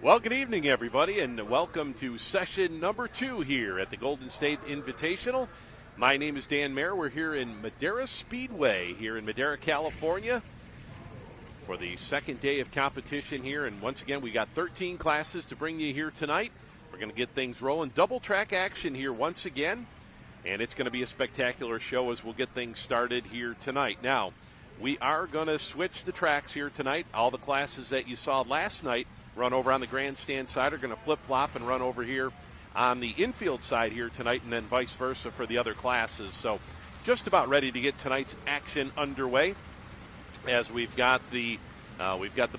Well, good evening, everybody, and welcome to session number 2 here at the Golden State Invitational. My name is Dan Mayer. We're here in Madera Speedway here in Madera, California for the second day of competition here. And once again, we got 13 classes to bring you here tonight. We're going to get things rolling. Double track action here once again. And it's going to be a spectacular show as we'll get things started here tonight. Now, we are going to switch the tracks here tonight. All the classes that you saw last night run over on the grandstand side are going to flip-flop and run over here on the infield side here tonight, and then vice versa for the other classes. So just about ready to get tonight's action underway as we've got the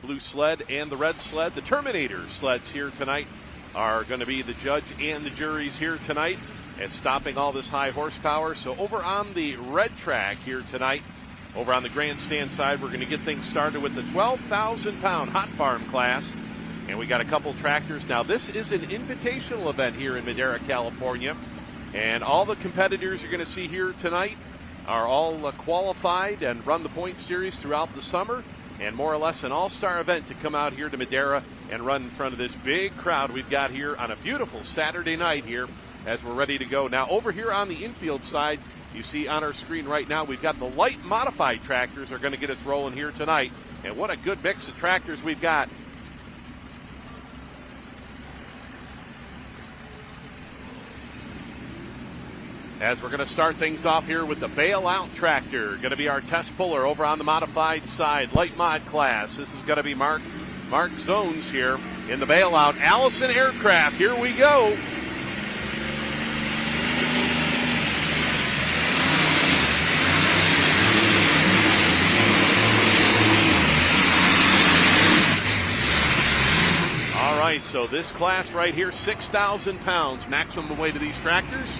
blue sled and the red sled. The Terminator sleds here tonight are going to be the judge and the juries here tonight and stopping all this high horsepower. So over on the red track here tonight, over on the grandstand side, we're going to get things started with the 12,000-pound hot farm class. And we got a couple tractors. Now, this is an invitational event here in Madera, California. And all the competitors you're going to see here tonight are all qualified and run the point series throughout the summer. And more or less an all-star event to come out here to Madera and run in front of this big crowd we've got here on a beautiful Saturday night here as we're ready to go. Now, over here on the infield side, you see on our screen right now, we've got the light modified tractors are going to get us rolling here tonight. And what a good mix of tractors we've got. As we're going to start things off here with the bailout tractor. Going to be our test puller over on the modified side, light mod class. This is going to be Mark Zones here in the bailout. Allison Aircraft, here we go. All right, so this class right here, 6,000 pounds maximum weight of these tractors.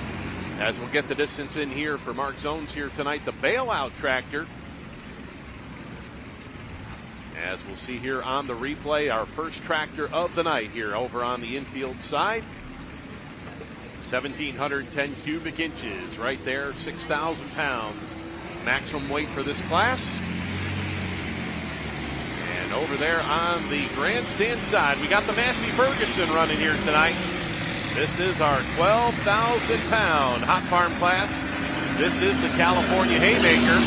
As we'll get the distance in here for Mark Zones here tonight, the bailout tractor. As we'll see here on the replay, our first tractor of the night here over on the infield side. 1,710 cubic inches right there, 6,000 pounds maximum weight for this class. And over there on the grandstand side, we got the Massey Ferguson running here tonight. This is our 12,000-pound hot farm class. This is the California Haymaker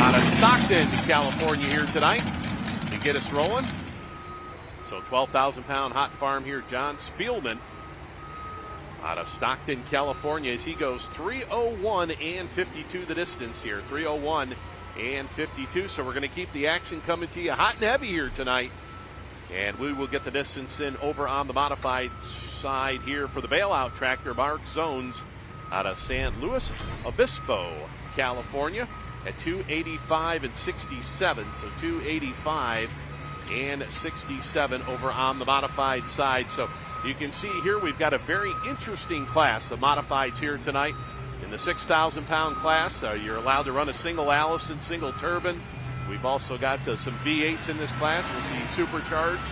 out of Stockton, California here tonight to get us rolling. So 12,000-pound hot farm here, John Spielman out of Stockton, California, as he goes 3:01 and 52 the distance here, 3:01 and 52. So we're going to keep the action coming to you hot and heavy here tonight. And we will get the distance in over on the modified side here for the bailout tractor, Mark Zones out of San Luis Obispo, California at 285 and 67. So 285 and 67 over on the modified side. So you can see here we've got a very interesting class of modifieds here tonight. In the 6,000-pound class, you're allowed to run a single Allison, single turbine. We've also got some V8s in this class. We'll see supercharged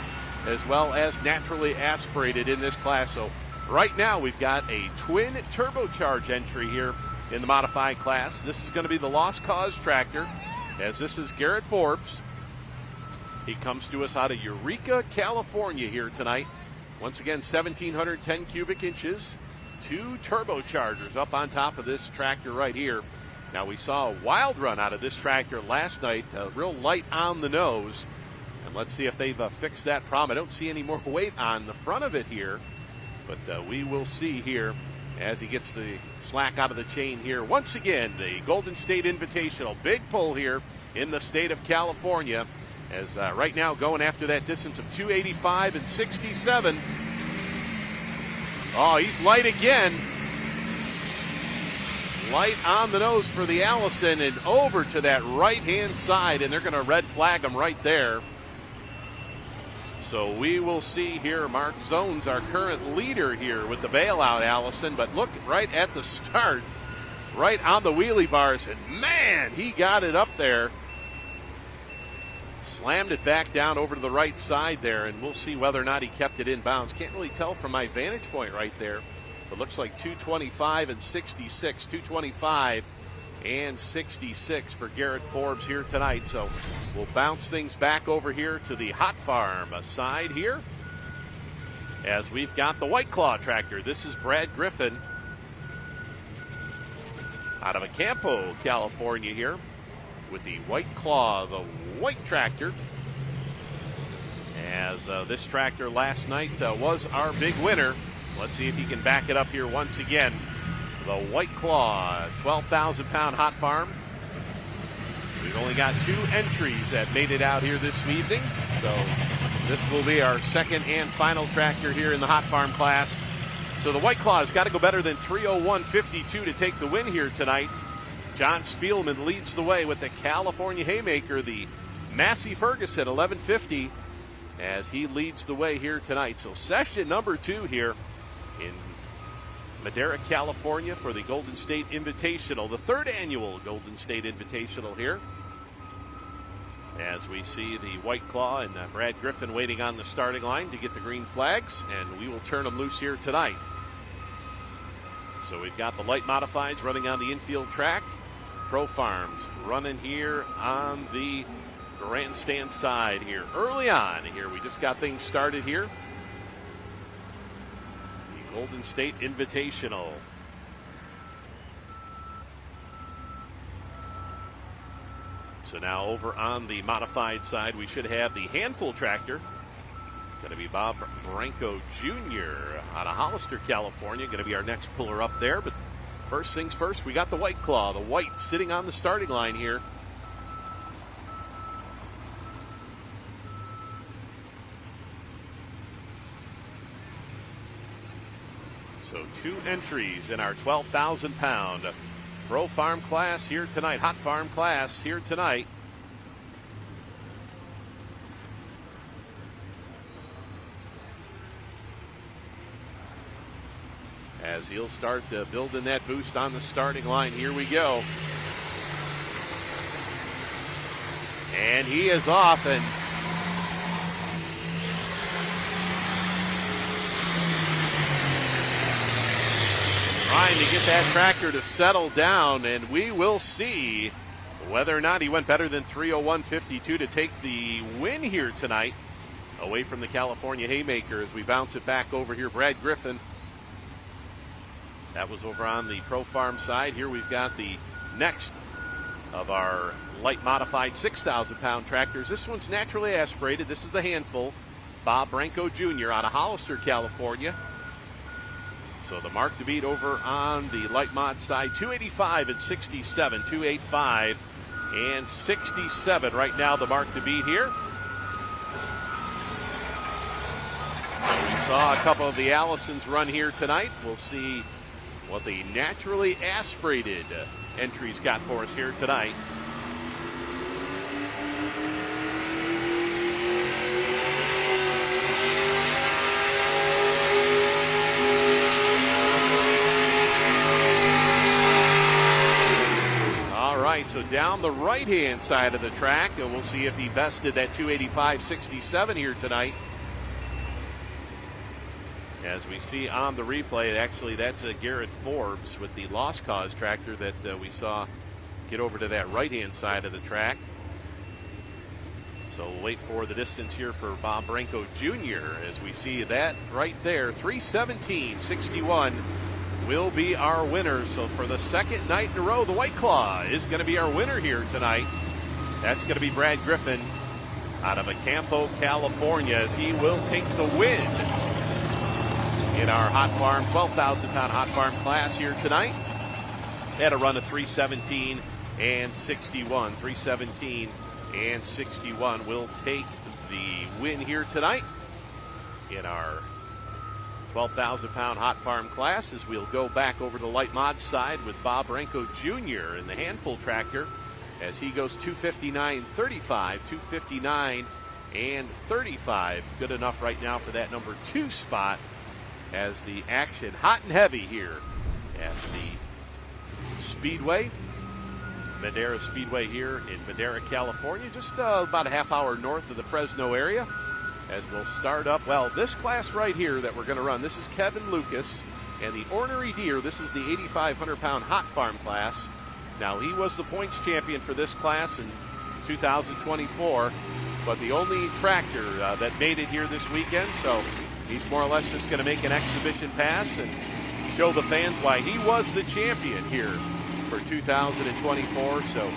as well as naturally aspirated in this class. So right now we've got a twin turbocharge entry here in the modified class. This is going to be the Lost Cause tractor, as this is Garrett Forbes. He comes to us out of Eureka, California here tonight. Once again, 1,710 cubic inches, 2 turbochargers up on top of this tractor right here. Now, we saw a wild run out of this tractor last night, real light on the nose. And let's see if they've fixed that problem. I don't see any more weight on the front of it here, but we will see here as he gets the slack out of the chain here. Once again, the Golden State Invitational, big pull here in the state of California, as right now going after that distance of 285 and 67. Oh, he's light again. Light on the nose for the Allison and over to that right-hand side, and they're going to red flag him right there. So we will see here Mark Zones, our current leader here with the bailout Allison, but look right at the start, right on the wheelie bars, and man, he got it up there. Slammed it back down over to the right side there, and we'll see whether or not he kept it in bounds. Can't really tell from my vantage point right there. It looks like 225 and 66, 225 and 66 for Garrett Forbes here tonight. So we'll bounce things back over here to the Hot Farm side here as we've got the White Claw tractor. This is Brad Griffin out of Acampo, California here with the White Claw, the white tractor. As this tractor last night was our big winner. Let's see if he can back it up here once again. The White Claw, 12,000-pound hot farm. We've only got 2 entries that made it out here this evening. So this will be our second and final tractor here in the hot farm class. So the White Claw has got to go better than 301.52 to take the win here tonight. John Spielman leads the way with the California Haymaker, the Massey Ferguson 1150, as he leads the way here tonight. So session number 2 here in Madera, California for the Golden State Invitational, the 3rd annual Golden State Invitational here. As we see the White Claw and Brad Griffin waiting on the starting line to get the green flags, and we will turn them loose here tonight. So we've got the light modifieds running on the infield track. Pro Farms running here on the grandstand side here. Early on here, we just got things started here. The Golden State Invitational. So now over on the modified side, we should have the handful tractor. Going to be Bob Branco Jr. out of Hollister, California. Going to be our next puller up there. But first things first, we got the White Claw, the white sitting on the starting line here. So 2 entries in our 12,000-pound Pro Farm class here tonight, Hot Farm class here tonight. As he'll start building that boost on the starting line. Here we go. And he is off, and trying to get that tractor to settle down, and we will see whether or not he went better than 301.52 to take the win here tonight away from the California Haymaker as we bounce it back over here. Brad Griffin. That was over on the Pro Farm side. Here we've got the next of our light modified 6,000-pound tractors. This one's naturally aspirated. This is the handful. Bob Branco Jr. out of Hollister, California. So the mark to beat over on the light mod side, 285 and 67, 285 and 67 right now the mark to beat here. So we saw a couple of the Allisons run here tonight. We'll see what the naturally aspirated entries got for us here tonight. All right, so down the right-hand side of the track, and we'll see if he bested that 285.67 here tonight. As we see on the replay, actually that's Garrett Forbes with the Lost Cause tractor that we saw get over to that right-hand side of the track. So we'll wait for the distance here for Bob Branco Jr. as we see that right there. 317.61 will be our winner. So for the second night in a row, the White Claw is going to be our winner here tonight. That's going to be Brad Griffin out of Acampo, California, as he will take the win in our Hot Farm, 12,000-pound Hot Farm class here tonight. Had a run of 317 and 61. 317 and 61 will take the win here tonight in our 12,000-pound Hot Farm class, as we'll go back over to the light mod side with Bob Branco Jr. in the handful tractor as he goes 259.35, 259 and 35. Good enough right now for that number 2 spot, as the action hot and heavy here at the Speedway, Madera Speedway here in Madera, California, just about a half hour north of the Fresno area. As we'll start up, well, this class right here that we're going to run, this is Kevin Lucas and the Ornery Deer. This is the 8,500-pound Hot Farm class. Now, he was the points champion for this class in 2024, but the only tractor that made it here this weekend. So He's more or less just going to make an exhibition pass and show the fans why he was the champion here for 2024. So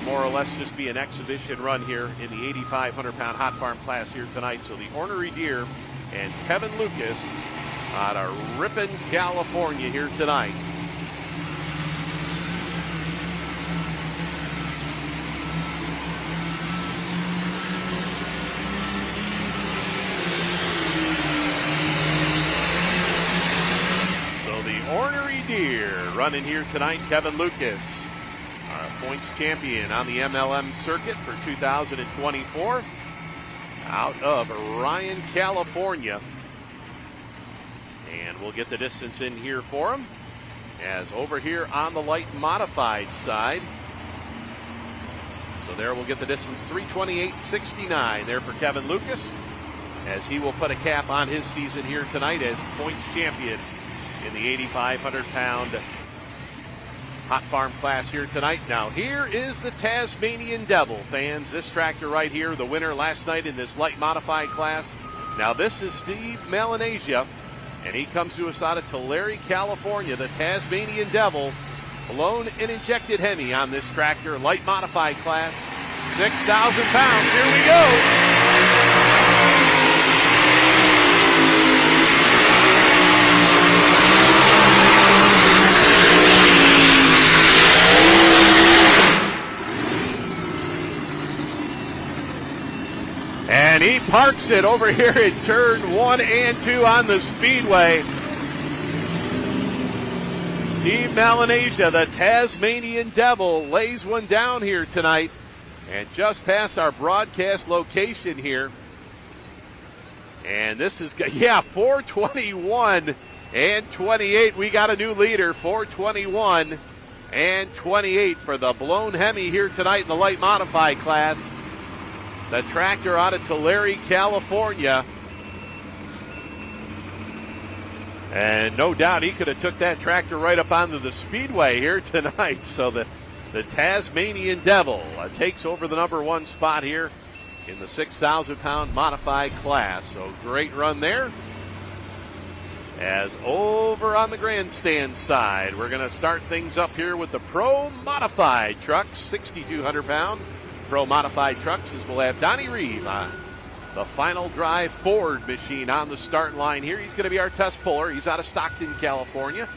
more or less just be an exhibition run here in the 8,500-pound hot farm class here tonight. So the Ornery Deer and Kevin Lucas out of Ripon, California here tonight. So the Ornery Deer running here tonight. Kevin Lucas, our points champion on the MLM circuit for 2024, out of Ryan, California. And we'll get the distance in here for him. As over here on the light modified side. So there we'll get the distance, 3:28.69 there for Kevin Lucas, as he will put a cap on his season here tonight as points champion in the 8,500-pound hot farm class here tonight. Now here is the Tasmanian Devil, fans. This tractor right here, the winner last night in this light modified class. Now this is Steve Melanesia, and he comes to us out of Tulare, California. The Tasmanian Devil, blown and injected Hemi on this tractor, light modified class, 6,000 pounds. Here we go. And he parks it over here in turn 1 and 2 on the speedway. Steve Melanesia, the Tasmanian Devil, lays one down here tonight. And just past our broadcast location here. And this is, 4:21 and 28. We got a new leader, 4:21 and 28 for the blown Hemi here tonight in the light modified class. The tractor out of Tulare, California. And no doubt he could have took that tractor right up onto the speedway here tonight. So the Tasmanian Devil takes over the number 1 spot here in the 6,000-pound modified class. So great run there. As over on the grandstand side, we're going to start things up here with the Pro Modified trucks, 6,200-pound. Pro Modified trucks, as we'll have Donnie Reeve on the final drive Ford machine on the start line here. He's going to be our test puller. He's out of Stockton, California.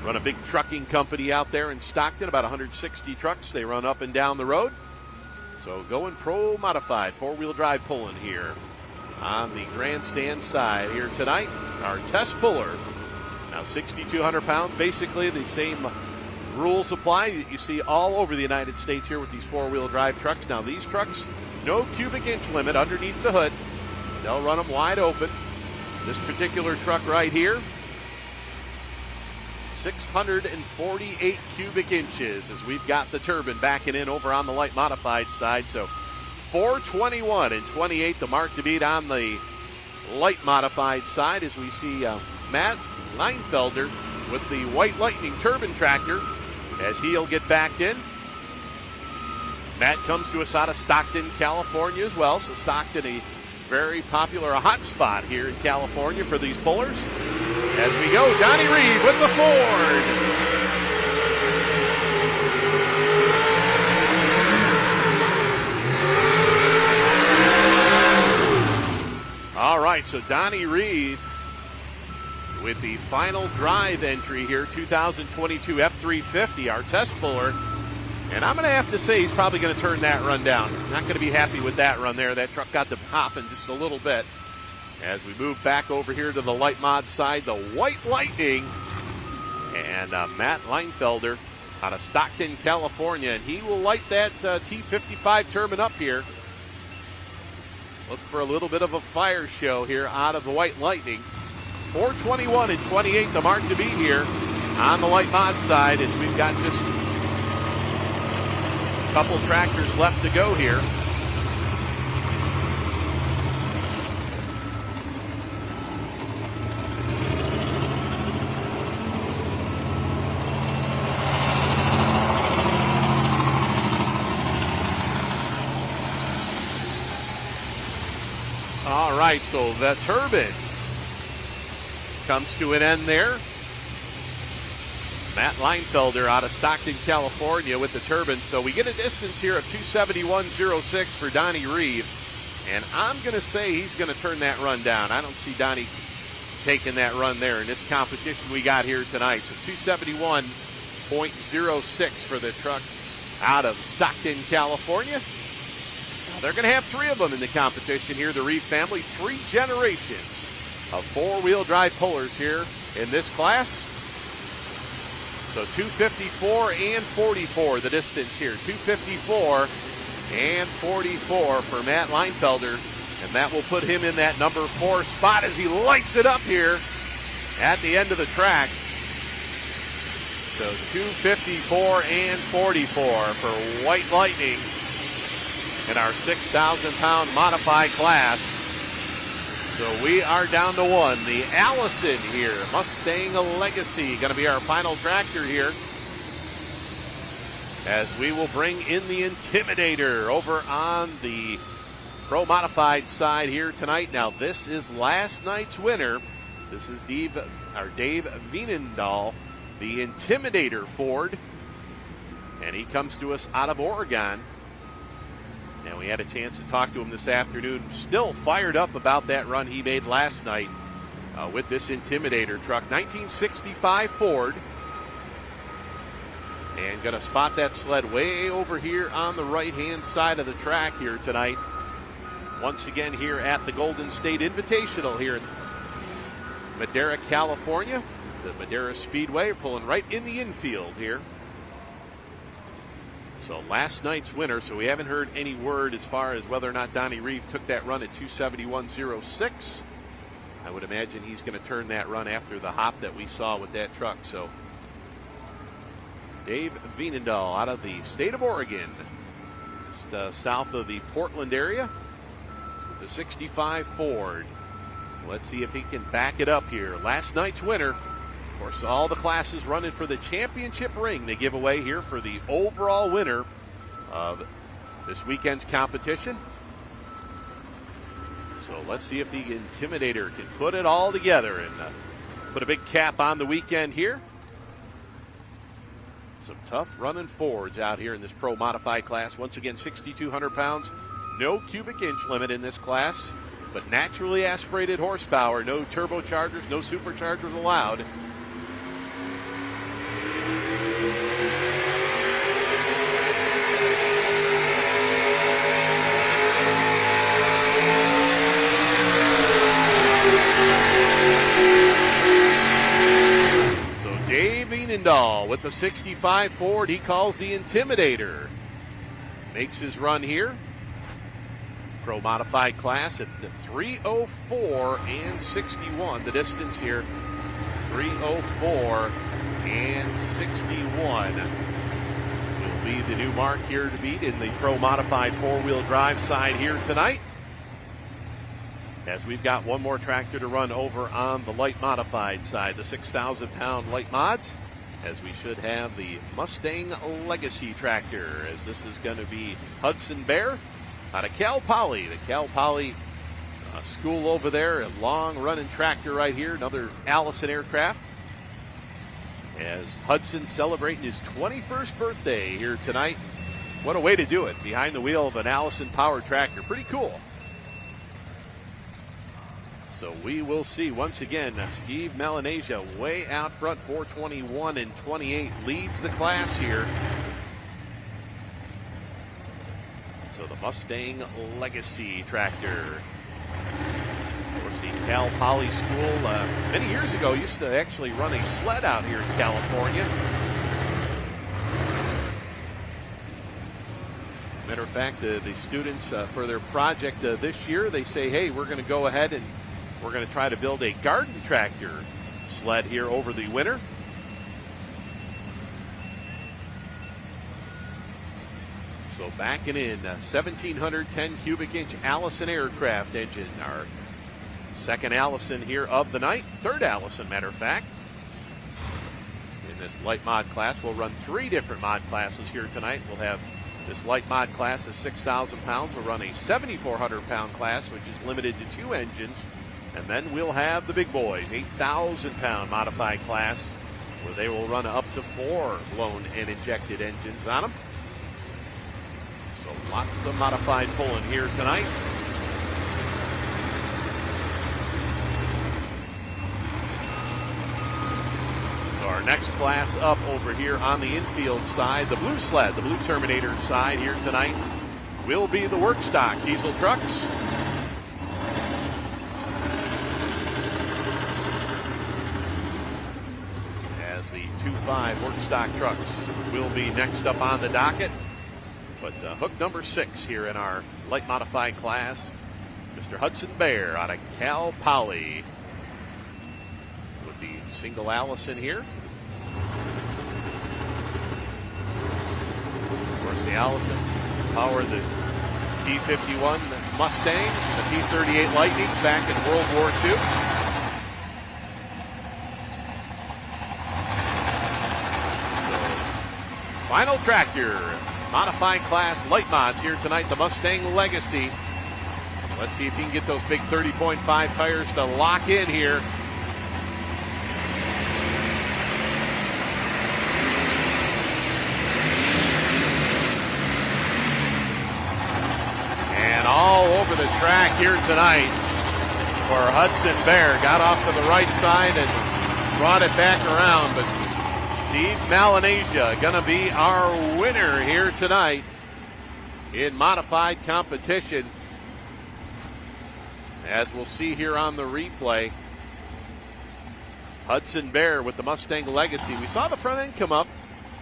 Run a big trucking company out there in Stockton, about 160 trucks. They run up and down the road. So going Pro Modified, 4-wheel drive pulling here on the grandstand side here tonight. Our test puller, now 6,200 pounds, basically the same rules apply that you see all over the United States here with these 4-wheel drive trucks. Now these trucks, no cubic inch limit underneath the hood. They'll run them wide open. This particular truck right here, 648 cubic inches, as we've got the turbine backing in over on the light modified side. So 4:21 and 28, the mark to beat on the light modified side, as we see Matt Leinfelder with the White Lightning turbine tractor as he'll get backed in. Matt comes to us out of Stockton, California as well. So Stockton, a very popular hot spot here in California for these pullers. As we go, Donnie Reeve with the Ford. All right, so Donnie Reeve with the final drive entry here, 2022 F350, our test puller. And I'm going to have to say he's probably going to turn that run down. Not going to be happy with that run there. That truck got to popping just a little bit. As we move back over here to the light mod side, the White Lightning. And Matt Leinfelder out of Stockton, California. And he will light that T55 turbine up here. Look for a little bit of a fire show here out of the White Lightning. 4:21 and 28, the mark to beat here on the light mod side, as we've got just a couple tractors left to go here. All right, so the turbine comes to an end there. Matt Leinfelder out of Stockton, California with the turbine. So we get a distance here of 271.06 for Donnie Reeve. And I'm going to say he's going to turn that run down. I don't see Donnie taking that run there in this competition we got here tonight. So 271.06 for the truck out of Stockton, California. Now they're going to have three of them in the competition here. The Reeve family, three generations of four-wheel drive pullers here in this class. So 254 and 44, the distance here. 254 and 44 for Matt Leinfelder. And that will put him in that number 4 spot as he lights it up here at the end of the track. So 254 and 44 for White Lightning in our 6,000-pound modified class. So we are down to one. The Allison here, Mustang Legacy, going to be our final tractor here. As we will bring in the Intimidator over on the Pro Modified side here tonight. Now this is last night's winner. This is Dave Wienendahl, the Intimidator Ford. And he comes to us out of Oregon. And we had a chance to talk to him this afternoon. Still fired up about that run he made last night with this Intimidator truck. 1965 Ford. And going to spot that sled way over here on the right-hand side of the track here tonight. Once again here at the Golden State Invitational here in Madera, California. The Madera Speedway pulling right in the infield here. So last night's winner, so we haven't heard any word as far as whether or not Donnie Reeve took that run at 271.06. I would imagine he's going to turn that run after the hop that we saw with that truck. So Dave Wienendahl out of the state of Oregon, just south of the Portland area, with the 65 Ford. Let's see if he can back it up here. Last night's winner. Of course, all the classes running for the championship ring they give away here for the overall winner of this weekend's competition. So let's see if the Intimidator can put it all together and put a big cap on the weekend here. Some tough running Fords out here in this Pro Modified class. Once again, 6,200 pounds. No cubic inch limit in this class, but naturally aspirated horsepower. No turbochargers, no superchargers allowed. Dave Wienendahl with the 65 Ford he calls the Intimidator. Makes his run here. Pro Modified class at the 3:04 and 61. The distance here, 3:04 and 61. Will be the new mark here to beat in the Pro Modified four-wheel drive side here tonight. As we've got one more tractor to run over on the light modified side, the 6,000-pound light mods, as we should have the Mustang Legacy tractor, as this is going to be Hudson Bear out of Cal Poly. The Cal Poly school over there, a long-running tractor right here, another Allison aircraft. As Hudson celebrating his 21st birthday here tonight. What a way to do it, behind the wheel of an Allison-powered tractor. Pretty cool. So we will see once again, Steve Melanesia way out front, 421 and 28, leads the class here. So the Mustang Legacy tractor. Of course, the Cal Poly School many years ago used to actually run a sled out here in California. Matter of fact, the students for their project this year, they say, hey, we're going to go ahead and we're going to try to build a garden tractor sled here over the winter. So backing in, 1,710 cubic inch Allison aircraft engine. Our second Allison here of the night. Third Allison, matter of fact. In this light mod class, we'll run three different mod classes here tonight. We'll have This light mod class is 6,000 pounds. We'll run a 7,400 pound class, which is limited to 2 engines. And then we'll have the big boys, 8,000 pound modified class, where they will run up to 4 blown and injected engines on them. So lots of modified pulling here tonight. So our next class up over here on the infield side, the blue sled, the blue Terminator side here tonight, will be the Workstock diesel trucks. As the 2.5 Workstock trucks will be next up on the docket. But hook number 6 here in our light modified class, Mr. Hudson Bear out of Cal Poly. With the single Allison here. Of course, the Allisons power the T-51 Mustangs and the T-38 Lightnings back in World War II. So, final tractor, modified class light mods here tonight, the Mustang Legacy. Let's see if he can get those big 30.5 tires to lock in here. And all over the track here tonight for Hudson Bear. Got off to the right side and brought it back around, but Steve Melanesia gonna be our winner here tonight in modified competition. As we'll see here on the replay, Hudson Bear with the Mustang Legacy. We saw the front end come up,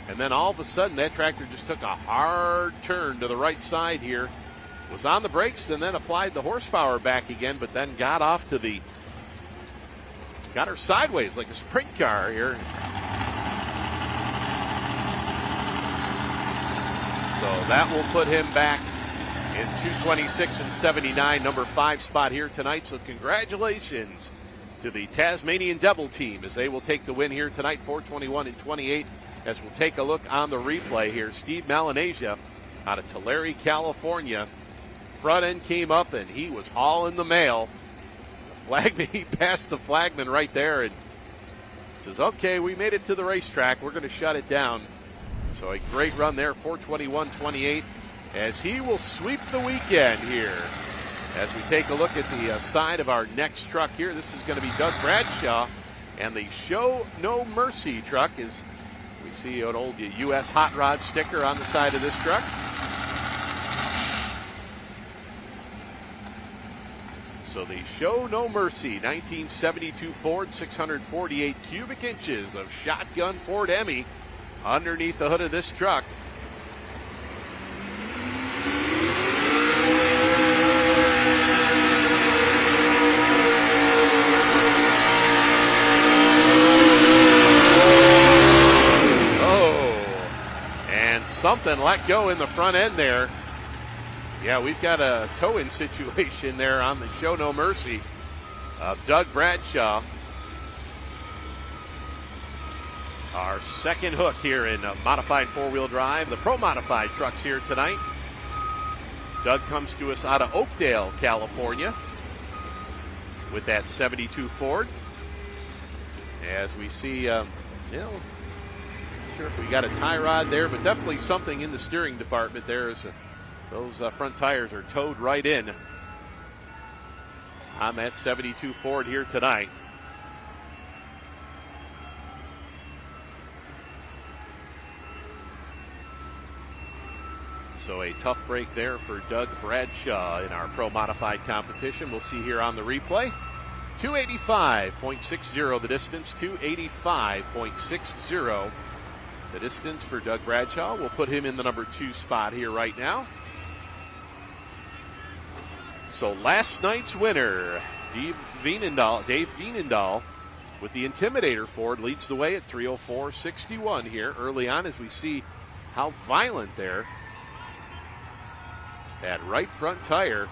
and then all of a sudden that tractor just took a hard turn to the right side here. Was on the brakes and then applied the horsepower back again, but then got off to the, got her sideways like a sprint car here. So that will put him back in 226 and 79, number 5 spot here tonight. So congratulations to the Tasmanian Devil team as they will take the win here tonight, 421 and 28. As we'll take a look on the replay here, Steve Melanesia out of Tulare, California. Front end came up and he was hauling the mail. The flagman, he passed the flagman right there and says, okay, we made it to the racetrack. We're going to shut it down. So a great run there, 421-28, as he will sweep the weekend here. As we take a look at the side of our next truck here, this is going to be Doug Bradshaw, and the Show No Mercy truck is, we see an old U.S. Hot Rod sticker on the side of this truck. So the Show No Mercy 1972 Ford, 648 cubic inches of shotgun Ford Hemi underneath the hood of this truck. Oh, and something let go in the front end there. Yeah, we've got a tow-in situation there on the Show No Mercy of Doug Bradshaw. Our second hook here in modified four-wheel drive, the Pro Modified trucks here tonight. Doug comes to us out of Oakdale, California with that 72 Ford. As we see, not sure if we got a tie rod there, but definitely something in the steering department there. Those front tires are towed right in on that 72 Ford here tonight. So a tough break there for Doug Bradshaw in our Pro Modified competition. We'll see here on the replay. 285.60 the distance, 285.60 the distance for Doug Bradshaw. We'll put him in the number 2 spot here right now. So last night's winner, Dave Veenendahl with the Intimidator Ford leads the way at 304.61 here early on as we see how violent there. That right front tire.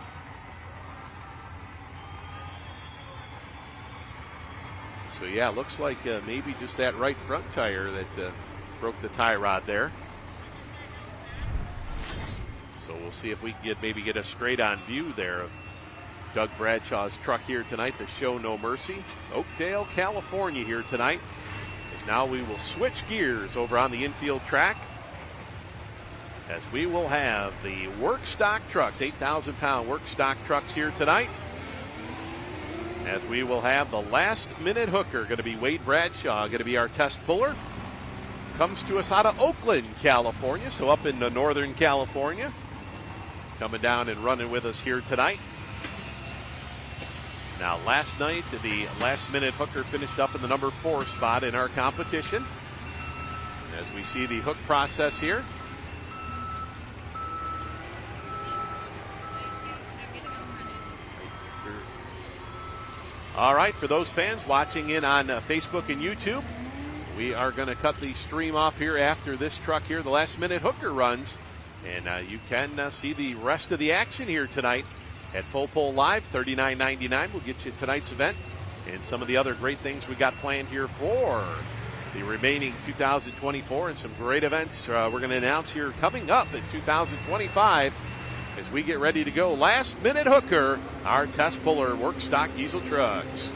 So yeah, looks like maybe just that right front tire that broke the tie rod there. So we'll see if we can maybe get a straight-on view there of Doug Bradshaw's truck here tonight, the Show No Mercy. Oakdale, California here tonight. As now we will switch gears over on the infield track, as we will have the Workstock trucks, 8,000-pound Workstock trucks here tonight. As we will have the last-minute hooker, going to be Wade Bradshaw, going to be our test puller. Comes to us out of Oakland, California, so up in Northern California. Coming down and running with us here tonight. Now, last night, the last-minute hooker finished up in the number 4 spot in our competition. As we see the hook process here. All right, for those fans watching in on Facebook and YouTube, we are going to cut the stream off here after this truck here, the last-minute hooker runs. And you can see the rest of the action here tonight at Full Pull Live, $39.99. We'll get you tonight's event and some of the other great things we got planned here for the remaining 2024 and some great events we're going to announce here coming up in 2025 as we get ready to go. Last minute hooker, our test puller Workstock diesel trucks.